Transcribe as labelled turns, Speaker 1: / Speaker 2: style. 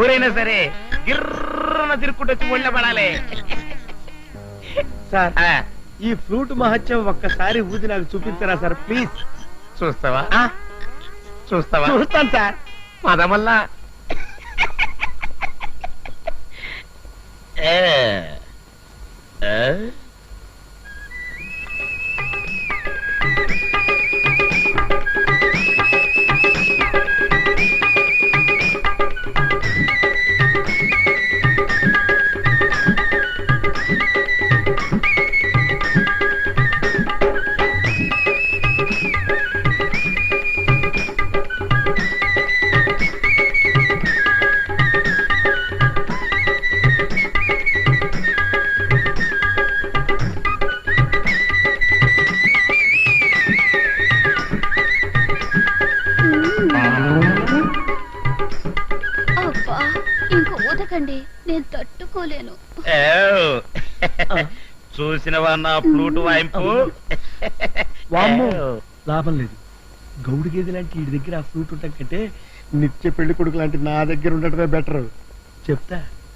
Speaker 1: ఊరైనా సరే గిర్రన తిరుక్కుంటూ వచ్చి ఒళ్ళ పడాలి.
Speaker 2: సార్ ఈ ఫ్లూట్ మహత్యం ఒక్కసారి ఊది నాకు చూపించరా సార్ ప్లీజ్.
Speaker 1: చూస్తావా? చూస్తావా?
Speaker 2: చూస్తాను సార్.
Speaker 1: పదమల్లా
Speaker 3: నేను తట్టుకోలేను.
Speaker 1: చూసినవా నా ఫ్లూట్ వాయింపు?
Speaker 2: లాభం లేదు. గౌడు గేదె లాంటి వీడి దగ్గర ఆ ఫ్లూట్ ఉండటం కంటే నిత్య పెళ్లి కొడుకు లాంటి నా దగ్గర ఉండటమే బెటర్. చెప్తా.